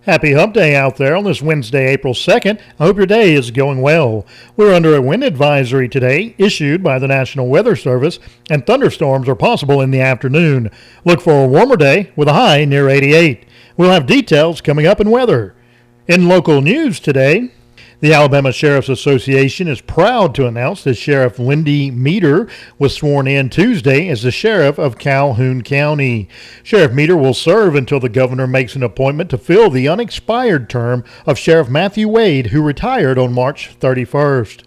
Happy Hump Day out there on this Wednesday, April 2nd. I hope your day is going well. We're under a wind advisory today issued by the National Weather Service, and thunderstorms are possible in the afternoon. Look for a warmer day with a high near 88. We'll have details coming up in weather. In local news today, the Alabama Sheriff's Association is proud to announce that Sheriff Lindy Meter was sworn in Tuesday as the Sheriff of Calhoun County. Sheriff Meter will serve until the governor makes an appointment to fill the unexpired term of Sheriff Matthew Wade, who retired on March 31st.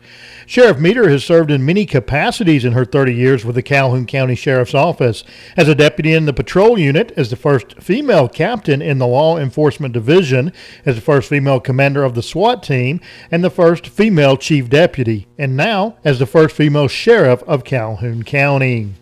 Sheriff Meter has served in many capacities in her 30 years with the Calhoun County Sheriff's Office. As a deputy in the patrol unit, as the first female captain in the Law Enforcement Division, as the first female commander of the SWAT team, and the first female chief deputy, and now as the first female sheriff of Calhoun County.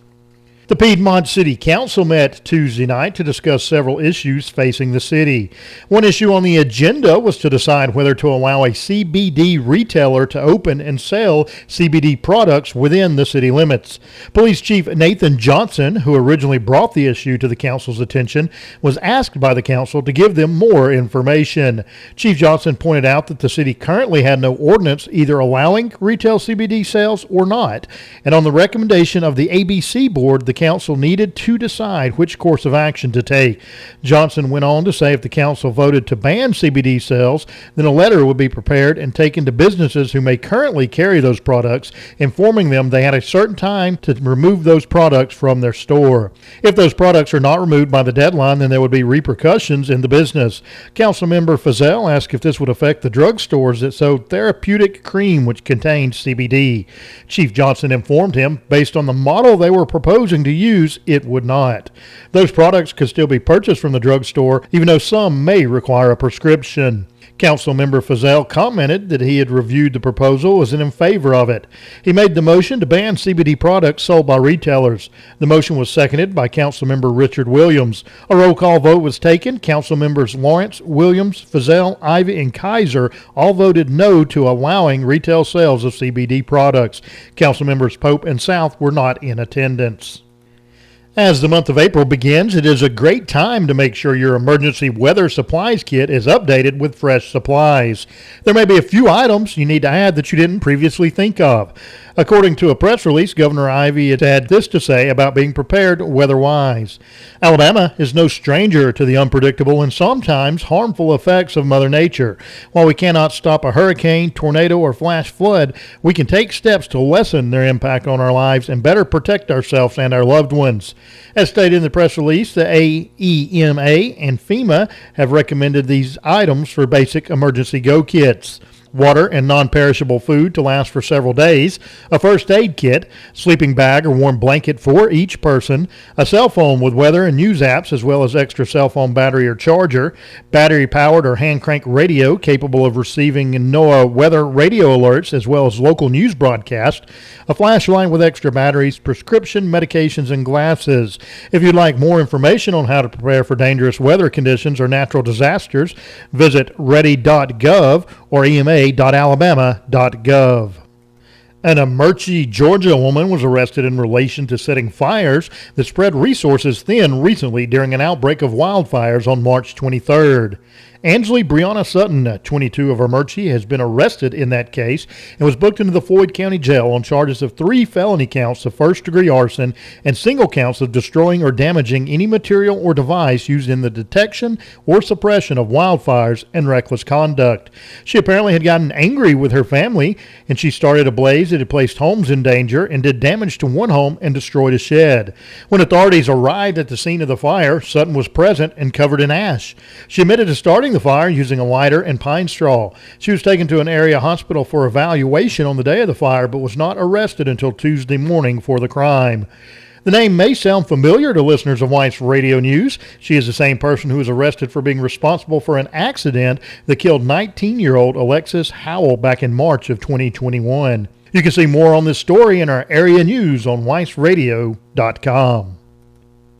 The Piedmont City Council met Tuesday night to discuss several issues facing the city. One issue on the agenda was to decide whether to allow a CBD retailer to open and sell CBD products within the city limits. Police Chief Nathan Johnson, who originally brought the issue to the council's attention, was asked by the council to give them more information. Chief Johnson pointed out that the city currently had no ordinance either allowing retail CBD sales or not, and on the recommendation of the ABC board, the council needed to decide which course of action to take. Johnson went on to say if the council voted to ban CBD sales, then a letter would be prepared and taken to businesses who may currently carry those products, informing them they had a certain time to remove those products from their store. If those products are not removed by the deadline, then there would be repercussions in the business. Councilmember Fazell asked if this would affect the drugstores that sold therapeutic cream which contained CBD. Chief Johnson informed him, based on the model they were proposing to use, it would not. Those products could still be purchased from the drugstore, even though some may require a prescription. Councilmember Fazell commented that he had reviewed the proposal and was in favor of it. He made the motion to ban CBD products sold by retailers. The motion was seconded by Councilmember Richard Williams. A roll call vote was taken. Councilmembers Lawrence, Williams, Fazell, Ivy, and Kaiser all voted no to allowing retail sales of CBD products. Councilmembers Pope and South were not in attendance. As the month of April begins, it is a great time to make sure your emergency weather supplies kit is updated with fresh supplies. There may be a few items you need to add that you didn't previously think of. According to a press release, Governor Ivey has had this to say about being prepared weather-wise. Alabama is no stranger to the unpredictable and sometimes harmful effects of Mother Nature. While we cannot stop a hurricane, tornado, or flash flood, we can take steps to lessen their impact on our lives and better protect ourselves and our loved ones. As stated in the press release, the AEMA and FEMA have recommended these items for basic emergency go kits: water and non-perishable food to last for several days, a first aid kit, sleeping bag or warm blanket for each person, a cell phone with weather and news apps as well as extra cell phone battery or charger, battery-powered or hand-crank radio capable of receiving NOAA weather radio alerts as well as local news broadcast, a flashlight with extra batteries, prescription medications, and glasses. If you'd like more information on how to prepare for dangerous weather conditions or natural disasters, visit ready.gov or ema.alabama.gov. An Ameche, Georgia woman was arrested in relation to setting fires that spread resources thin recently during an outbreak of wildfires on March 23rd. Angeli Brianna Sutton, 22 of Ameche, has been arrested in that case and was booked into the Floyd County Jail on charges of 3 felony counts of first-degree arson and single counts of destroying or damaging any material or device used in the detection or suppression of wildfires and reckless conduct. She apparently had gotten angry with her family, and she started a blaze that had placed homes in danger and did damage to one home and destroyed a shed. When authorities arrived at the scene of the fire, Sutton was present and covered in ash. She admitted to starting the fire using a lighter and pine straw. She was taken to an area hospital for evaluation on the day of the fire, but was not arrested until Tuesday morning for the crime. The name may sound familiar to listeners of WEIS Radio News. She is the same person who was arrested for being responsible for an accident that killed 19-year-old Alexis Howell back in March of 2021. You can see more on this story in our area news on weisradio.com.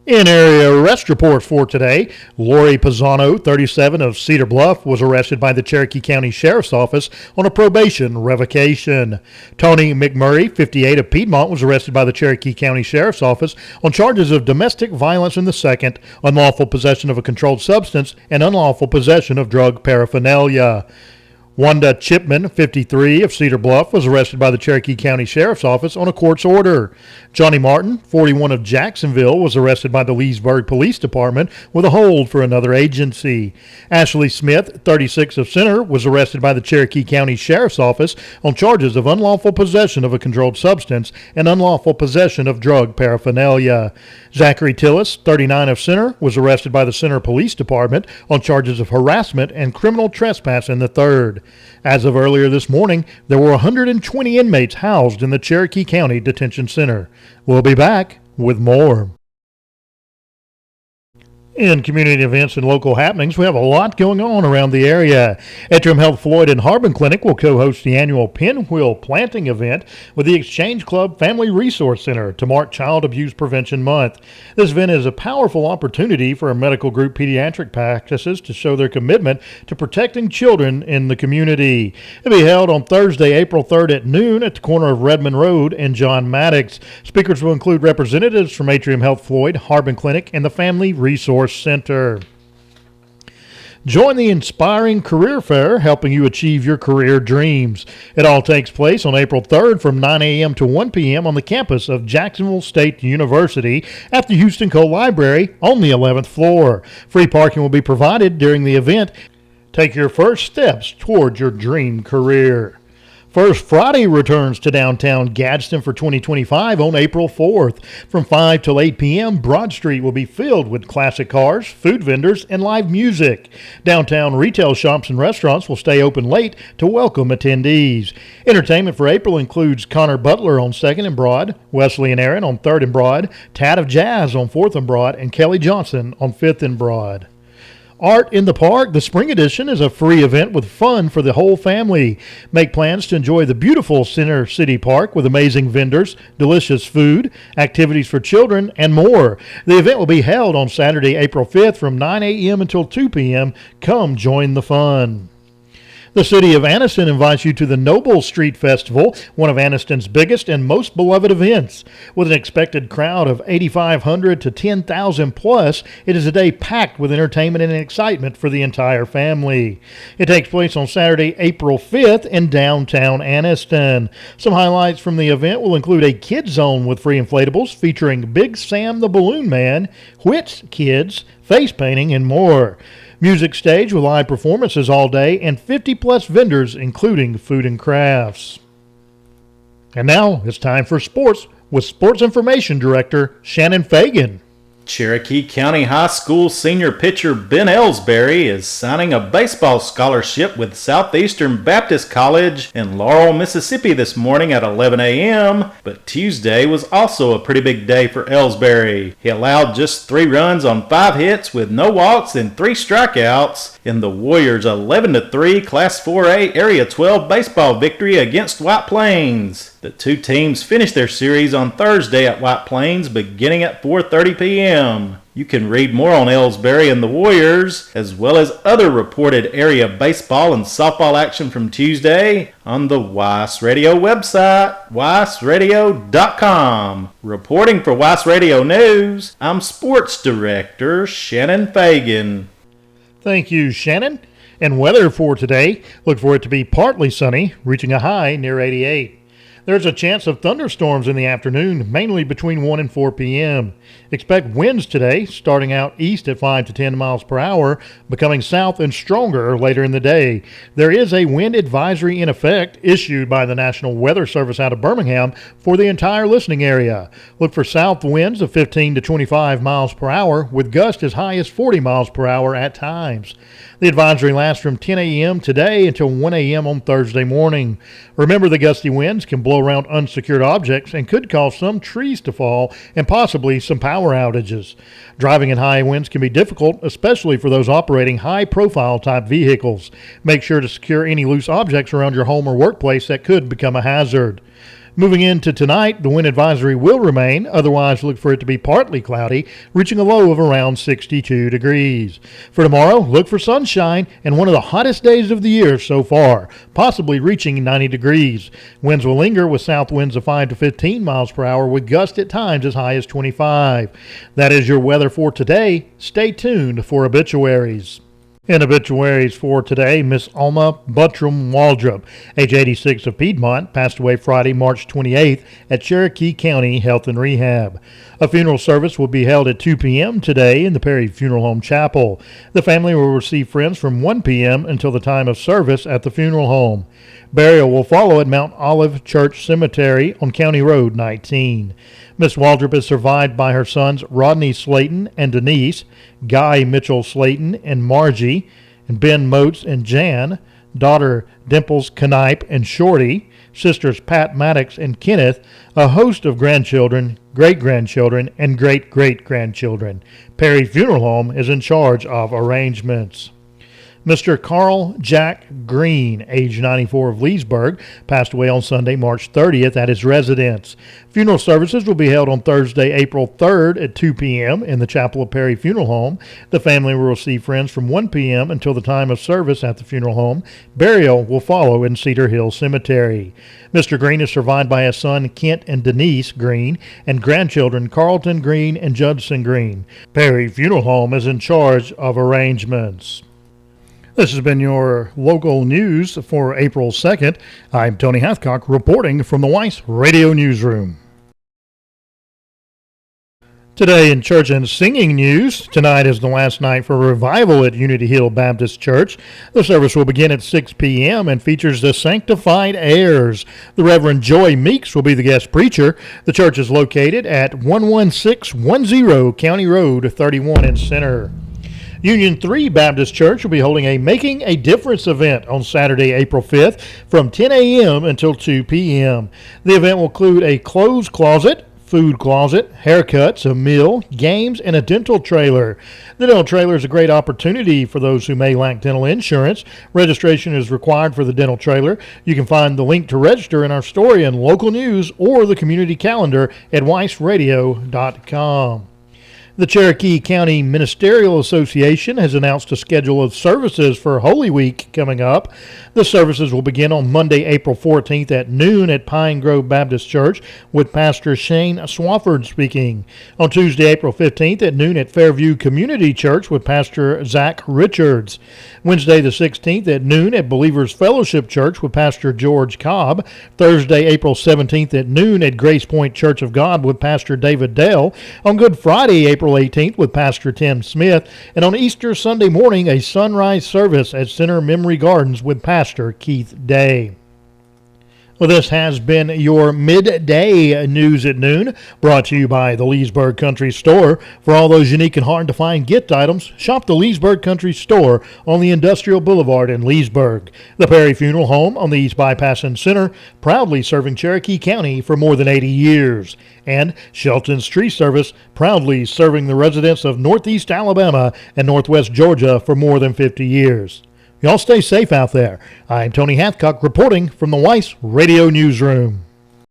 In area arrest reports for today, Lori Pisano, 37, of Cedar Bluff, was arrested by the Cherokee County Sheriff's Office on a probation revocation. Tony McMurray, 58, of Piedmont, was arrested by the Cherokee County Sheriff's Office on charges of domestic violence in the second, unlawful possession of a controlled substance, and unlawful possession of drug paraphernalia. Wanda Chipman, 53, of Cedar Bluff, was arrested by the Cherokee County Sheriff's Office on a court's order. Johnny Martin, 41, of Jacksonville, was arrested by the Leesburg Police Department with a hold for another agency. Ashley Smith, 36, of Center, was arrested by the Cherokee County Sheriff's Office on charges of unlawful possession of a controlled substance and unlawful possession of drug paraphernalia. Zachary Tillis, 39, of Center, was arrested by the Center Police Department on charges of harassment and criminal trespass in the third. As of earlier this morning, there were 120 inmates housed in the Cherokee County Detention Center. We'll be back with more. In community events and local happenings, we have a lot going on around the area. Atrium Health Floyd and Harbin Clinic will co-host the annual Pinwheel Planting event with the Exchange Club Family Resource Center to mark Child Abuse Prevention Month. This event is a powerful opportunity for a medical group pediatric practices to show their commitment to protecting children in the community. It will be held on Thursday, April 3rd at noon at the corner of Redmond Road and John Maddox. Speakers will include representatives from Atrium Health Floyd, Harbin Clinic, and the Family Resource Center. Join the Inspiring Career Fair, helping you achieve your career dreams. It all takes place on April 3rd from 9 a.m. to 1 p.m. on the campus of Jacksonville State University at the Houston Cole Library on the 11th floor. Free parking will be provided during the event. Take your first steps toward your dream career. First Friday returns to downtown Gadsden for 2025 on April 4th. From 5 till 8 p.m., Broad Street will be filled with classic cars, food vendors, and live music. Downtown retail shops and restaurants will stay open late to welcome attendees. Entertainment for April includes Connor Butler on 2nd and Broad, Wesley and Aaron on 3rd and Broad, Tad of Jazz on 4th and Broad, and Kelly Johnson on 5th and Broad. Art in the Park, the Spring Edition, is a free event with fun for the whole family. Make plans to enjoy the beautiful Center City Park with amazing vendors, delicious food, activities for children, and more. The event will be held on Saturday, April 5th from 9 a.m. until 2 p.m. Come join the fun. The City of Anniston invites you to the Noble Street Festival, one of Anniston's biggest and most beloved events. With an expected crowd of 8,500 to 10,000 plus, it is a day packed with entertainment and excitement for the entire family. It takes place on Saturday, April 5th in downtown Anniston. Some highlights from the event will include a kids zone with free inflatables featuring Big Sam the Balloon Man, Whit's Kids, face painting, and more. Music stage with live performances all day and 50-plus vendors, including food and crafts. And now it's time for sports with Sports Information Director Shannon Fagan. Cherokee County High School senior pitcher Ben Ellsbury is signing a baseball scholarship with Southeastern Baptist College in Laurel, Mississippi this morning at 11 a.m., but Tuesday was also a pretty big day for Ellsbury. He allowed just 3 runs on 5 hits with no walks and 3 strikeouts in the Warriors' 11-3 Class 4A Area 12 baseball victory against White Plains. The two teams finished their series on Thursday at White Plains beginning at 4:30 p.m. You can read more on Ellsbury and the Warriors, as well as other reported area baseball and softball action from Tuesday on the WEIS Radio website, weisradio.com. Reporting for WEIS Radio News, I'm Sports Director Shannon Fagan. Thank you, Shannon. And weather for today, look for it to be partly sunny, reaching a high near 88. There's a chance of thunderstorms in the afternoon, mainly between 1 and 4 p.m. Expect winds today, starting out east at 5 to 10 miles per hour, becoming south and stronger later in the day. There is a wind advisory in effect issued by the National Weather Service out of Birmingham for the entire listening area. Look for south winds of 15 to 25 miles per hour, with gusts as high as 40 miles per hour at times. The advisory lasts from 10 a.m. today until 1 a.m. on Thursday morning. Remember, the gusty winds can blow around unsecured objects and could cause some trees to fall and possibly some power outages. Driving in high winds can be difficult, especially for those operating high-profile type vehicles. Make sure to secure any loose objects around your home or workplace that could become a hazard. Moving into tonight, the wind advisory will remain. Otherwise, look for it to be partly cloudy, reaching a low of around 62 degrees. For tomorrow, look for sunshine and one of the hottest days of the year so far, possibly reaching 90 degrees. Winds will linger with south winds of 5 to 15 miles per hour with gusts at times as high as 25. That is your weather for today. Stay tuned for obituaries. In obituaries for today, Miss Alma Buttram Waldrop, age 86 of Piedmont, passed away Friday, March 28th at Cherokee County Health and Rehab. A funeral service will be held at 2 p.m. today in the Perry Funeral Home Chapel. The family will receive friends from 1 p.m. until the time of service at the funeral home. Burial will follow at Mount Olive Church Cemetery on County Road 19. Miss Waldrop is survived by her sons Rodney Slayton and Denise, Guy Mitchell Slayton and Margie, and Ben Moats and Jan, daughter Dimples Knipe and Shorty, sisters Pat Maddox and Kenneth, a host of grandchildren, great-grandchildren, and great-great-grandchildren. Perry Funeral Home is in charge of arrangements. Mr. Carl Jack Green, age 94 of Leesburg, passed away on Sunday, March 30th at his residence. Funeral services will be held on Thursday, April 3rd at 2 p.m. in the Chapel of Perry Funeral Home. The family will receive friends from 1 p.m. until the time of service at the funeral home. Burial will follow in Cedar Hill Cemetery. Mr. Green is survived by his son Kent and Denise Green and grandchildren Carlton Green and Judson Green. Perry Funeral Home is in charge of arrangements. This has been your local news for April 2nd. I'm Tony Hathcock reporting from the WEIS Radio Newsroom. Today in church and singing news, tonight is the last night for revival at Unity Hill Baptist Church. The service will begin at 6 p.m. and features the Sanctified Heirs. The Reverend Joy Meeks will be the guest preacher. The church is located at 11610 County Road 31 in Center. Union 3 Baptist Church will be holding a Making a Difference event on Saturday, April 5th from 10 a.m. until 2 p.m. The event will include a clothes closet, food closet, haircuts, a meal, games, and a dental trailer. The dental trailer is a great opportunity for those who may lack dental insurance. Registration is required for the dental trailer. You can find the link to register in our story in local news or the community calendar at weissradio.com. The Cherokee County Ministerial Association has announced a schedule of services for Holy Week coming up. The services will begin on Monday, April 14th at noon at Pine Grove Baptist Church with Pastor Shane Swafford speaking. On Tuesday, April 15th at noon at Fairview Community Church with Pastor Zach Richards. Wednesday the 16th at noon at Believers Fellowship Church with Pastor George Cobb. Thursday, April 17th at noon at Grace Point Church of God with Pastor David Dale. On Good Friday, April 18th with Pastor Tim Smith, and on Easter Sunday morning, a sunrise service at Center Memory Gardens with Pastor Keith Day. Well, this has been your midday news at noon, brought to you by the Leesburg Country Store. For all those unique and hard-to-find gift items, shop the Leesburg Country Store on the Industrial Boulevard in Leesburg. The Perry Funeral Home on the East Bypass and Center, proudly serving Cherokee County for more than 80 years. And Shelton's Tree Service, proudly serving the residents of Northeast Alabama and Northwest Georgia for more than 50 years. Y'all stay safe out there. I'm Tony Hathcock reporting from the WEIS Radio Newsroom.